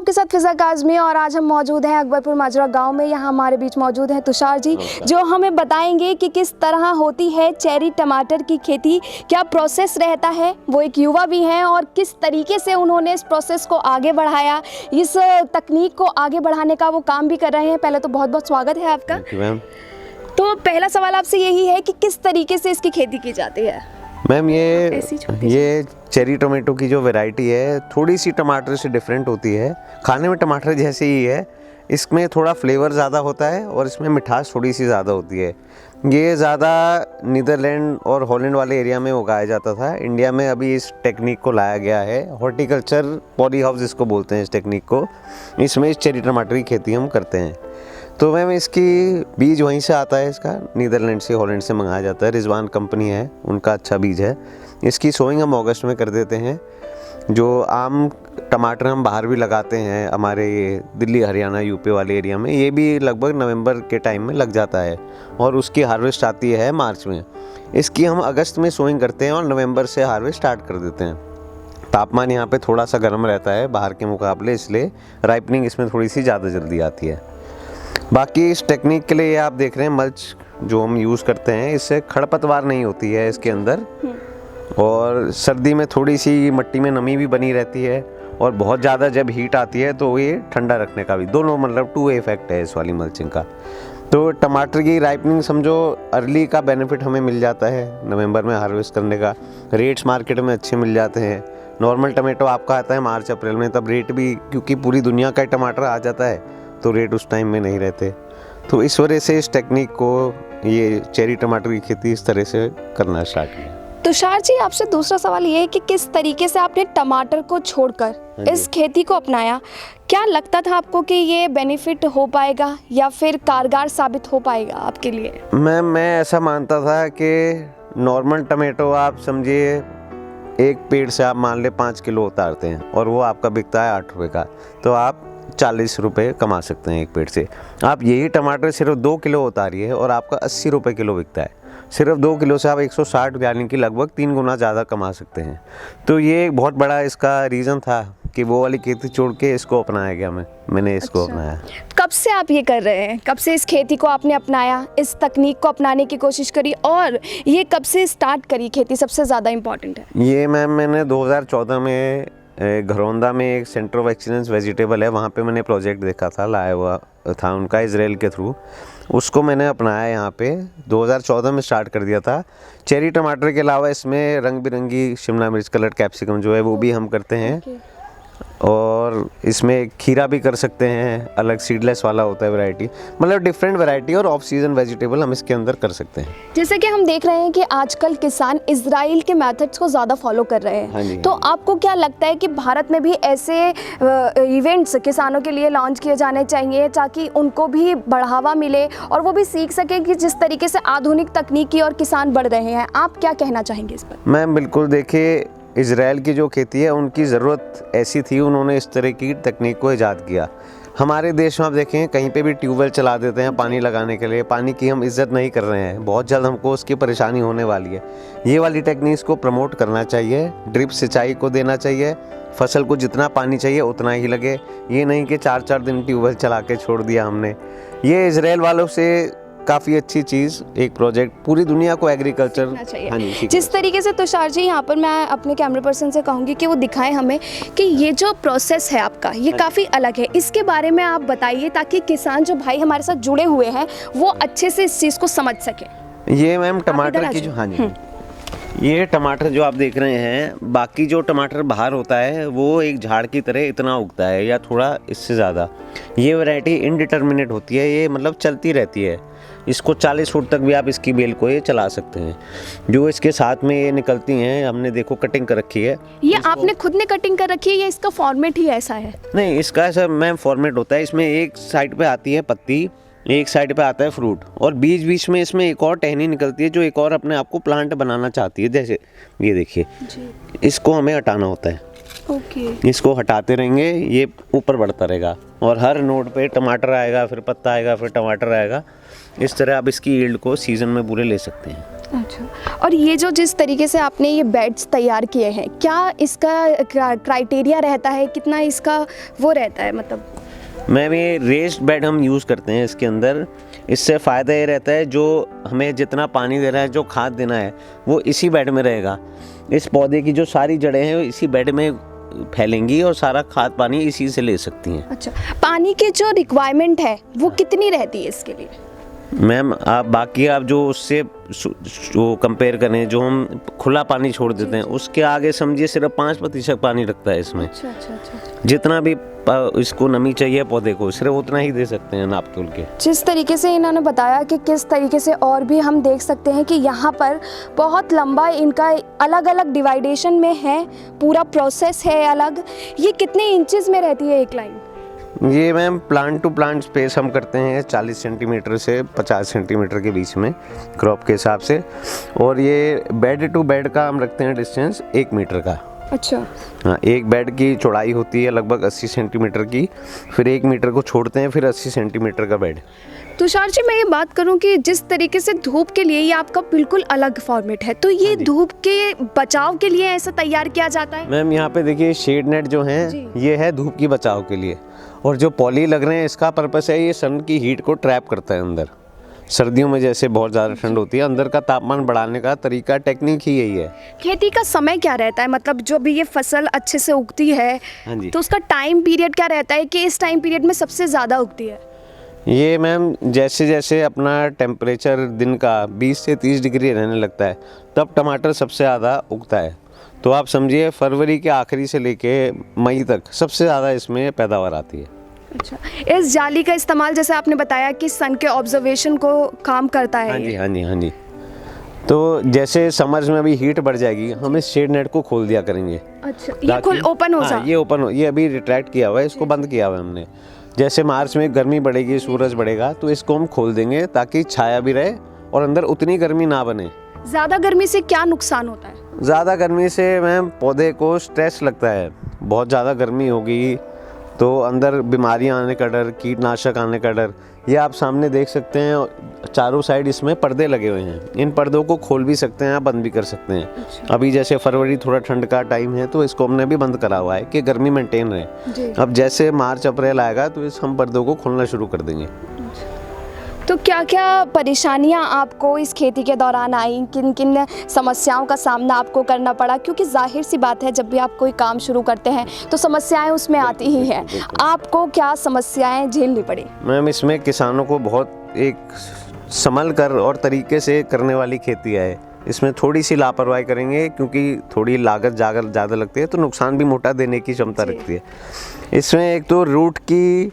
आपके साथ फिजा काज़मी और आज हम मौजूद हैं अकबरपुर माजरा गांव में। यहाँ हमारे बीच मौजूद हैं तुषार जी, जो हमें बताएंगे कि किस तरह होती है चेरी टमाटर की खेती, क्या प्रोसेस रहता है। वो एक युवा भी हैं और किस तरीके से उन्होंने इस प्रोसेस को आगे बढ़ाया, इस तकनीक को आगे बढ़ाने का वो काम भी कर रहे हैं। पहले तो बहुत बहुत स्वागत है आपका। तो पहला सवाल आपसे यही है कि किस तरीके से इसकी खेती की जाती है। मैम ये चेरी टोमेटो की जो वैरायटी है थोड़ी सी टमाटर से डिफरेंट होती है। खाने में टमाटर जैसे ही है, इसमें थोड़ा फ्लेवर ज़्यादा होता है और इसमें मिठास थोड़ी सी ज़्यादा होती है। ये ज़्यादा नीदरलैंड और हॉलैंड वाले एरिया में उगाया जाता था। इंडिया में अभी इस टेक्निक को लाया गया है। हॉर्टिकल्चर पॉली हाउस इसको बोलते हैं इस टेक्निक को। इसमें इस चेरी टमाटर की खेती हम करते हैं। तो मैम इसकी बीज वहीं से आता है, इसका नीदरलैंड से हॉलैंड से मंगाया जाता है। रिजवान कंपनी है, उनका अच्छा बीज है। इसकी सोइंग हम अगस्त में कर देते हैं। जो आम टमाटर हम बाहर भी लगाते हैं, हमारे ये दिल्ली हरियाणा यूपी वाले एरिया में, ये भी लगभग नवंबर के टाइम में लग जाता है और उसकी हार्वेस्ट आती है मार्च में। इसकी हम अगस्त में सोइंग करते हैं और नवंबर से हार्वेस्ट स्टार्ट कर देते हैं। तापमान यहाँ पे थोड़ा सा गर्म रहता है बाहर के मुकाबले, इसलिए राइपनिंग इसमें थोड़ी सी ज़्यादा जल्दी आती है। बाकी इस टेक्निक के लिए आप देख रहे हैं मल्च जो हम यूज़ करते हैं, इससे खरपतवार नहीं होती है इसके अंदर, और सर्दी में थोड़ी सी मिट्टी में नमी भी बनी रहती है, और बहुत ज़्यादा जब हीट आती है तो ये ठंडा रखने का भी, दोनों मतलब टू वे इफेक्ट है इस वाली मल्चिंग का। तो टमाटर की राइपनिंग समझो अर्ली का बेनिफिट हमें मिल जाता है नवंबर में हार्वेस्ट करने का। रेट्स मार्केट में अच्छे मिल जाते हैं। नॉर्मल टमाटो आपका आता है मार्च अप्रैल में, तब रेट भी, क्योंकि पूरी दुनिया का टमाटर आ जाता है तो रेट उस टाइम में नहीं रहते। तो इस वजह से इस टेक्निक को, ये चेरी टमाटर की खेती इस तरह से करना स्टार्ट किया। तुषार जी, आपसे दूसरा सवाल ये है कि किस तरीके से आपने टमाटर को छोड़कर इस खेती को अपनाया। क्या लगता था आपको कि ये बेनिफिट हो पाएगा या फिर कारगर साबित हो पाएगा आपके लिए? मैं ऐसा मानता था कि नॉर्मल टमाटो आप समझिए एक पेड़ से आप मान ले 5 किलो उतारते हैं और वो आपका बिकता है 8 रुपये का, तो आप 40 रुपये कमा सकते हैं एक पेड़ से। आप यही टमाटर सिर्फ 2 किलो उतारिए और आपका 80 रुपये किलो बिकता है। सिर्फ 2 किलो से आप 160, यानी कि लगभग 3 गुना ज़्यादा कमा सकते हैं। तो ये एक बहुत बड़ा इसका रीज़न था कि वो वाली खेती छोड़ के इसको अपनाया गया। मैंने इसको अपनाया। कब से आप ये कर रहे हैं? कब से इस खेती को आपने अपनाया, इस तकनीक को अपनाने की कोशिश करी, और ये कब से स्टार्ट करी खेती, सबसे ज़्यादा इम्पोर्टेंट है। ये मैम मैंने 2014 में घरौंदा में एक सेंटर ऑफ एक्सीलेंस वेजिटेबल है, वहाँ पे मैंने प्रोजेक्ट देखा था, लाया हुआ था उनका इजराइल के थ्रू। उसको मैंने अपनाया यहाँ पे 2014 में स्टार्ट कर दिया था। चेरी टमाटर के अलावा इसमें रंग बिरंगी शिमला मिर्च कलर कैप्सिकम जो है वो भी हम करते हैं, और इसमें खीरा भी कर सकते हैं, अलग सीडलेस वाला होता है वैरायटी, मतलब डिफरेंट वैरायटी और ऑफ सीजन वेजिटेबल हम इसके अंदर कर सकते हैं। जैसे कि हम देख रहे हैं कि आजकल किसान इजराइल के मेथड्स को ज़्यादा फॉलो कर रहे हैं। हाँ तो आपको क्या लगता है कि भारत में भी ऐसे इवेंट्स किसानों के लिए लॉन्च किए जाने चाहिए ताकि उनको भी बढ़ावा मिले और वो भी सीख सकें कि जिस तरीके से आधुनिक तकनीक की और किसान बढ़ रहे हैं। आप क्या कहना चाहेंगे इस पर? मैम बिल्कुल, देखिए इजराइल की जो खेती है उनकी ज़रूरत ऐसी थी, उन्होंने इस तरह की तकनीक को ईजाद किया। हमारे देश में आप देखें कहीं पे भी ट्यूबवेल चला देते हैं पानी लगाने के लिए, पानी की हम इज्जत नहीं कर रहे हैं। बहुत जल्द हमको उसकी परेशानी होने वाली है। ये वाली टेक्निक्स को प्रमोट करना चाहिए, ड्रिप सिंचाई को देना चाहिए, फसल को जितना पानी चाहिए उतना ही लगे। ये नहीं कि 4-4 दिन ट्यूबवेल चला के छोड़ दिया हमने। ये इजराइल वालों से काफ़ी अच्छी चीज़, एक प्रोजेक्ट पूरी दुनिया को एग्रीकल्चर। हाँ जी, जिस तरीके से तुषार जी यहाँ पर मैं अपने कैमरा पर्सन से कहूँगी कि वो दिखाएं हमें कि ये जो प्रोसेस है आपका, ये काफ़ी अलग है। इसके बारे में आप बताइए ताकि किसान जो भाई हमारे साथ जुड़े हुए हैं वो अच्छे से इस चीज़ को समझ सकें। ये मैम टमाटर की जो, हाँ जी, ये टमाटर जो आप देख रहे हैं, बाकी जो टमाटर बाहर होता है वो एक झाड़ की तरह इतना उगता है या थोड़ा इससे ज़्यादा। ये वैरायटी इनडिटर्मिनेट होती है, ये मतलब चलती रहती है। इसको 40 फुट तक भी आप इसकी बेल को ये चला सकते हैं। जो इसके साथ में ये निकलती हैं, हमने देखो कटिंग कर रखी है। ये आपने खुद ने कटिंग कर रखी है या इसका फॉर्मेट ही ऐसा है? नहीं, इसका ऐसा मैम फॉर्मेट होता है। इसमें एक साइड पे आती है पत्ती, एक साइड पे आता है फ्रूट, और बीच बीच में इसमें एक और टहनी निकलती है जो एक और अपने आप को प्लांट बनाना चाहती है। जैसे ये देखिए, इसको हमें हटाना होता है। इसको हटाते रहेंगे, ये ऊपर बढ़ता रहेगा और हर नोड पे टमाटर आएगा, फिर पत्ता आएगा, फिर टमाटर आएगा। इस तरह आप इसकी यील्ड को सीजन में पूरे ले सकते हैं। अच्छा, और ये जो जिस तरीके से आपने ये बेड्स तैयार किए हैं, क्या इसका क्राइटेरिया रहता है, कितना इसका वो रहता है मतलब? मैम ये रेस्ड बेड हम यूज़ करते हैं इसके अंदर। इससे फ़ायदा ये रहता है जो हमें जितना पानी देना है, जो खाद देना है, वो इसी बेड में रहेगा। इस पौधे की जो सारी जड़ें हैं वो इसी बेड में फैलेंगी और सारा खाद पानी इसी से ले सकती हैं। अच्छा, पानी की जो रिक्वायरमेंट है वो कितनी रहती है इसके लिए? मैम आप जो उससे जो कंपेयर करें, जो हम खुला पानी छोड़ देते हैं, उसके आगे समझिए सिर्फ 5% पानी लगता है इसमें। अच्छा अच्छा अच्छा। जितना भी इसको नमी चाहिए पौधे को, सिर्फ उतना ही दे सकते हैं नाप तोल के। जिस तरीके से इन्होंने बताया कि किस तरीके से, और भी हम देख सकते हैं कि यहाँ पर बहुत लंबा इनका अलग अलग डिवाइडेशन में है, पूरा प्रोसेस है अलग। ये कितने इंचेस में रहती है एक लाइन? ये ma'am plant to plant space हम करते हैं 40 सेंटीमीटर से 50 सेंटीमीटर के बीच में क्रॉप के हिसाब से, और ये बेड टू बेड का हम रखते हैं डिस्टेंस 1 मीटर का। अच्छा। हाँ, एक बेड की चौड़ाई होती है लगभग 80 सेंटीमीटर की, फिर 1 मीटर को छोड़ते हैं, फिर 80 सेंटीमीटर का बेड। तुषार जी, मैं ये बात करूं कि जिस तरीके से धूप के लिए ये आपका बिल्कुल अलग फॉर्मेट है, तो ये धूप के बचाव के लिए ऐसा तैयार किया जाता है? मैम यहाँ पे देखिए शेड नेट जो है ये है धूप की बचाव के लिए, और जो पॉली लग रहे हैं इसका पर्पस है ये सन की हीट को ट्रैप करता है अंदर। सर्दियों में जैसे बहुत ज़्यादा ठंड होती है, अंदर का तापमान बढ़ाने का तरीका, टेक्निक ही यही है। खेती का समय क्या रहता है, मतलब जो भी ये फसल अच्छे से उगती है, हाँ जी, तो उसका टाइम पीरियड क्या रहता है कि इस टाइम पीरियड में सबसे ज़्यादा उगती है? ये मैम जैसे जैसे अपना टेम्परेचर दिन का 20 से 30 डिग्री रहने लगता है, तब टमाटर सबसे ज़्यादा उगता है। तो आप समझिए फरवरी के आखिरी से लेके मई तक सबसे ज़्यादा इसमें पैदावार आती है। अच्छा, इस जाली का इस्तेमाल जैसे आपने बताया कि सन के ऑब्जर्वेशन को काम करता है। हाँ जी हाँ जी हाँ जी। तो जैसे समर्स में अभी हीट बढ़ जाएगी, हम इस शेड नेट को खोल दिया करेंगे। अच्छा, ये खुल ओपन हो जाए? ये ओपन हो, ये अभी रिट्रैक्ट किया हुआ है, इसको बंद किया हुआ है हमने। जैसे मार्च में गर्मी बढ़ेगी, सूरज बढ़ेगा, तो इसको हम खोल देंगे ताकि छाया भी रहे और अंदर उतनी गर्मी ना बने। ज़्यादा गर्मी से क्या नुकसान होता है? ज़्यादा गर्मी से मैम पौधे को स्ट्रेस लगता है। बहुत ज़्यादा गर्मी होगी तो अंदर बीमारियां आने का डर, कीटनाशक आने का डर। ये आप सामने देख सकते हैं, चारों साइड इसमें पर्दे लगे हुए हैं। इन पर्दों को खोल भी सकते हैं, बंद भी कर सकते हैं। अच्छा। अभी जैसे फरवरी थोड़ा ठंड का टाइम है तो इसको हमने भी बंद करा हुआ है कि गर्मी मेंटेन रहे। अब जैसे मार्च अप्रैल आएगा तो इस हम पर्दों को खोलना शुरू कर देंगे। तो क्या क्या परेशानियां आपको इस खेती के दौरान आई, किन किन समस्याओं का सामना आपको करना पड़ा? क्योंकि जाहिर सी बात है, जब भी आप कोई काम शुरू करते हैं तो समस्याएं उसमें आती ही हैं। आपको क्या समस्याएं झेलनी पड़ी? मैम इसमें किसानों को बहुत एक संभल कर और तरीके से करने वाली खेती है। इसमें थोड़ी सी लापरवाही करेंगे क्योंकि थोड़ी लागत ज़्यादा लगती है तो नुकसान भी मोटा देने की क्षमता रखती है। इसमें एक तो रूट की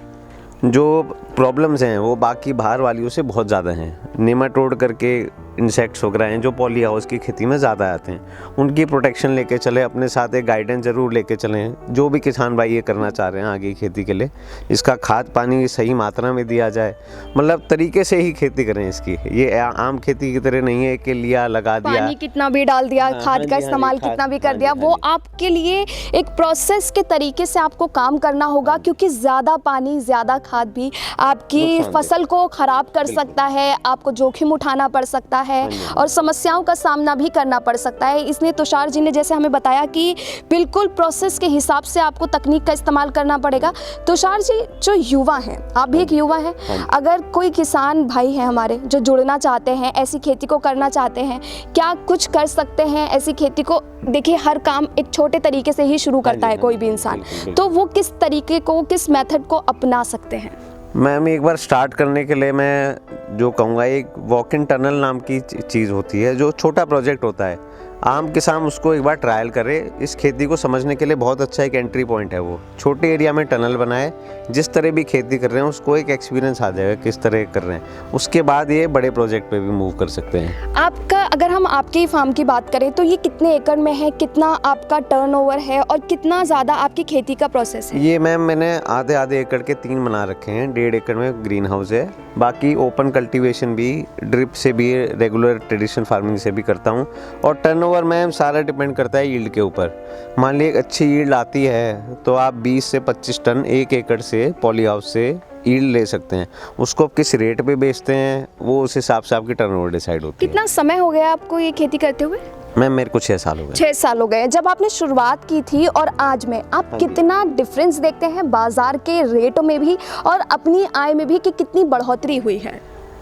जो प्रॉब्लम्स हैं वो बाकी बाहर वालियों से बहुत ज़्यादा हैं। नेमाटोड करके इंसेक्ट्स वगैरह हैं जो पॉली हाउस की खेती में ज़्यादा आते हैं, उनकी प्रोटेक्शन लेके चलें, अपने साथ एक गाइडेंस ज़रूर लेके चलें। जो भी किसान भाई ये करना चाह रहे हैं आगे खेती के लिए, इसका खाद पानी सही मात्रा में दिया जाए, मतलब तरीके से ही खेती करें इसकी। ये आम खेती की तरह नहीं है कि लिया लगा दिया, पानी कितना भी डाल दिया, खाद का इस्तेमाल कितना भी कर दिया। वो आपके लिए एक प्रोसेस के तरीके से आपको काम करना होगा, क्योंकि ज़्यादा पानी, ज़्यादा खाद भी आपकी फसल को ख़राब कर सकता है, आपको जोखिम उठाना पड़ सकता है और समस्याओं का सामना भी करना पड़ सकता है। इसलिए तुषार जी ने जैसे हमें बताया कि बिल्कुल प्रोसेस के हिसाब से आपको तकनीक का इस्तेमाल करना पड़ेगा। तुषार जी, जो युवा हैं, आप भी एक युवा हैं, अगर कोई किसान भाई है हमारे जो जुड़ना चाहते हैं, ऐसी खेती को करना चाहते हैं, क्या कुछ कर सकते हैं ऐसी खेती को? देखिए, हर काम एक छोटे तरीके से ही शुरू करता है कोई भी इंसान, तो वो किस तरीके को, किस मेथड को अपना सकते हैं? मैम एक बार स्टार्ट करने के लिए मैं जो कहूँगा, एक वॉक इन टनल नाम की चीज़ होती है, जो छोटा प्रोजेक्ट होता है। आम किसान उसको एक बार ट्रायल करे। इस खेती को समझने के लिए बहुत अच्छा एक एंट्री पॉइंट है वो। छोटे एरिया में टनल बनाए, जिस तरह भी खेती कर रहे हैं उसको एक एक्सपीरियंस आ जाएगा किस तरह कर रहे हैं। उसके बाद ये बड़े प्रोजेक्ट पे भी मूव कर सकते हैं। आपका, अगर हम आपके ही फार्म की बात करें तो ये कितने एकड़ में है, कितना आपका टर्नओवर है और कितना ज़्यादा आपकी खेती का प्रोसेस है? ये मैम मैंने आधे एकड़ के 3 बना रखे हैं। 1.5 एकड़ में ग्रीन हाउस है, बाकी ओपन कल्टीवेशन भी ड्रिप से भी, रेगुलर ट्रेडिशनल फार्मिंग से भी करता हूँ। और टर्नओवर मैम सारा डिपेंड करता है यील्ड के ऊपर। मान लीजिए एक अच्छी यील्ड आती है तो आप 20 से 25 टन 1 एकड़ से पॉली हाउस से यील्ड ले सकते हैं। उसको आप किस रेट पे बेचते हैं वो उस हिसाब से आपकी टर्नओवर डिसाइड होती है। कितना समय हो गया आपको ये खेती करते हुए? मैम मेरे को 6 साल हो गए। 6 साल हो गए। जब आपने शुरुआत की थी और आज में आप कितना डिफरेंस देखते हैं बाजार के रेटों में भी और अपनी आय में भी कि कितनी बढ़ोतरी हुई है?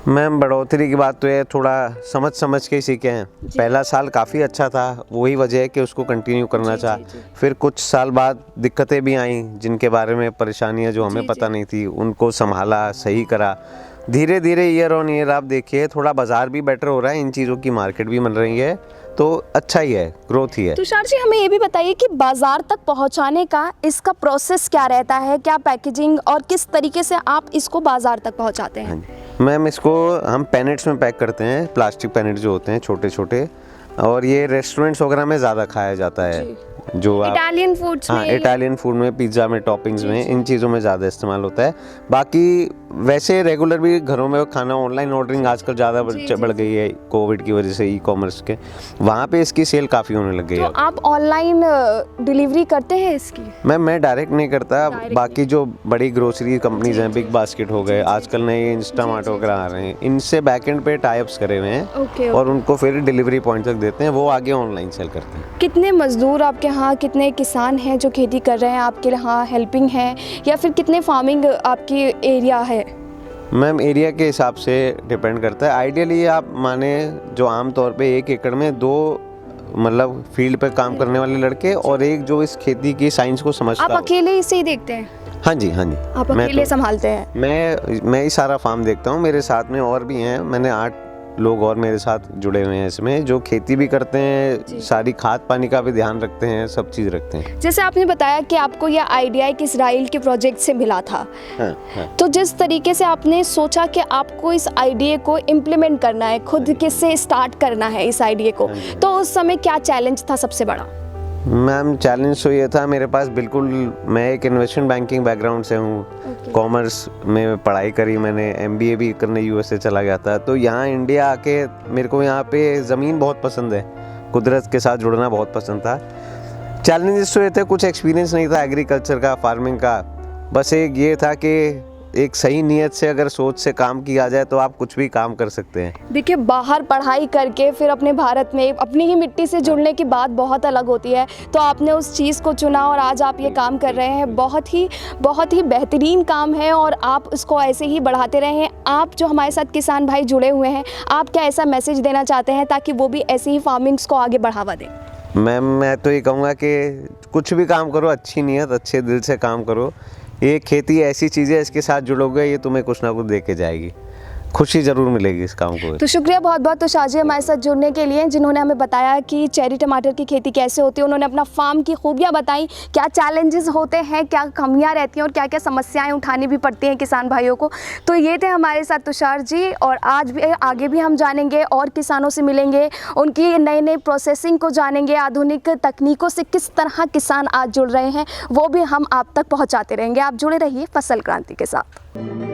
मैम बढ़ोतरी की बात तो है, थोड़ा समझ समझ के ही सीखे हैं। पहला साल काफ़ी अच्छा था, वही वजह है कि उसको कंटिन्यू करना चाहा। फिर कुछ साल बाद दिक्कतें भी आई जिनके बारे में, परेशानियां जो हमें पता नहीं थी, उनको संभाला, सही करा। धीरे धीरे ईयर ऑन ईयर आप देखिए थोड़ा बाजार भी बेटर हो रहा है, इन चीज़ों की मार्केट भी बन रही है, तो अच्छा ही है, ग्रोथ ही है। तुषार जी हमें ये भी बताइए कि बाजार तक पहुंचाने का इसका प्रोसेस क्या रहता है, क्या पैकेजिंग और किस तरीके से आप इसको बाजार तक पहुंचाते हैं? मैम इसको हम पैनेट्स में पैक करते हैं, प्लास्टिक पैनेट जो होते हैं छोटे छोटे, और ये रेस्टोरेंट्स वगैरह में ज़्यादा खाया जाता है। जो आप इटालियन फूड्स में, इटालियन फूड में, पिज्ज़ा में, टॉपिंग्स में, इन चीज़ों में ज़्यादा इस्तेमाल होता है। बाकी वैसे रेगुलर भी घरों में खाना, ऑनलाइन ऑर्डरिंग आजकल ज़्यादा बढ़ गई है कोविड की वजह से, ई-कॉमर्स के, वहाँ पे इसकी सेल काफ़ी होने लग गई है। तो आप ऑनलाइन डिलीवरी करते हैं इसकी? मैं डायरेक्ट नहीं करता। बाकी जो बड़ी ग्रोसरी कंपनीज हैं, बिग बास्केट हो गए, आजकल नए इंस्टामार्ट वगैरह आ रहे हैं, इनसे बैकएंड पे टाई-अप्स करे हुए हैं और उनको फिर डिलीवरी पॉइंट तक देते हैं, वो आगे ऑनलाइन सेल करते हैं। कितने मजदूर आपके यहाँ, कितने किसान हैं जो खेती कर रहे हैं आपके यहाँ, हेल्पिंग है, या फिर कितने फार्मिंग आपकी एरिया है? मैम एरिया के हिसाब से डिपेंड करता है। आइडियली आप माने जो आम तौर पे 1 एकड़ में 2 मतलब फील्ड पे काम करने वाले लड़के और एक जो इस खेती की साइंस को समझता हो। आप अकेले इसे ही देखते हैं? हाँ जी, हाँ जी। आप अकेले संभालते हैं? मैं ही सारा फार्म देखता हूँ, मेरे साथ में और भी हैं। मैंने 8 लोग और मेरे साथ जुड़े हुए हैं इसमें, जो खेती भी करते हैं, सारी खाद पानी का भी ध्यान रखते हैं, सब चीज़ रखते हैं। जैसे आपने बताया कि आपको यह आइडिया एक इजराइल के प्रोजेक्ट से मिला था। हाँ। तो जिस तरीके से आपने सोचा कि आपको इस आइडिया को इम्प्लीमेंट करना है, खुद किससे स्टार्ट करना है इस आइडिया को, तो उस समय क्या चैलेंज था सबसे बड़ा? मैम चैलेंज तो ये था, मेरे पास बिल्कुल, मैं एक इन्वेस्टमेंट बैंकिंग बैकग्राउंड से हूँ, कॉमर्स में पढ़ाई करी मैंने, MBA भी करने USA चला गया था। तो यहाँ इंडिया आके मेरे को यहाँ पे ज़मीन बहुत पसंद है, कुदरत के साथ जुड़ना बहुत पसंद था। चैलेंजेस तो ये थे, कुछ एक्सपीरियंस नहीं था एग्रीकल्चर का, फार्मिंग का। बस एक ये था कि एक सही नीयत से अगर सोच से काम किया जाए तो आप कुछ भी काम कर सकते हैं। देखिए बाहर पढ़ाई करके फिर अपने भारत में अपनी ही मिट्टी से जुड़ने की बात बहुत अलग होती है, तो आपने उस चीज़ को चुना और आज आप ये काम कर रहे हैं। बहुत ही बेहतरीन काम है और आप उसको ऐसे ही बढ़ाते रहें। आप जो हमारे साथ किसान भाई जुड़े हुए हैं, आप क्या ऐसा मैसेज देना चाहते हैं ताकि वो भी ऐसे ही फार्मिंग्स को आगे बढ़ावा दें? मैम मैं तो ये कहूँगा कि कुछ भी काम करो, अच्छी नीयत, अच्छे दिल से काम करो। ये खेती ऐसी चीज़ है, इसके साथ जुड़ोगे ये तुम्हें कुछ ना कुछ दे के जाएगी, खुशी ज़रूर मिलेगी इस काम को। तो शुक्रिया बहुत बहुत तुषार जी हमारे साथ जुड़ने के लिए, जिन्होंने हमें बताया कि चेरी टमाटर की खेती कैसे होती है। उन्होंने अपना फार्म की खूबियाँ बताई, क्या चैलेंजेस होते हैं, क्या कमियाँ रहती हैं और क्या क्या समस्याएं उठानी भी पड़ती हैं किसान भाइयों को। तो ये थे हमारे साथ तुषार जी, और आज भी आगे भी हम जानेंगे और किसानों से मिलेंगे, उनकी नई नई प्रोसेसिंग को जानेंगे, आधुनिक तकनीकों से किस तरह किसान आज जुड़ रहे हैं वो भी हम आप तक पहुँचाते रहेंगे। आप जुड़े रहिए फसल क्रांति के साथ।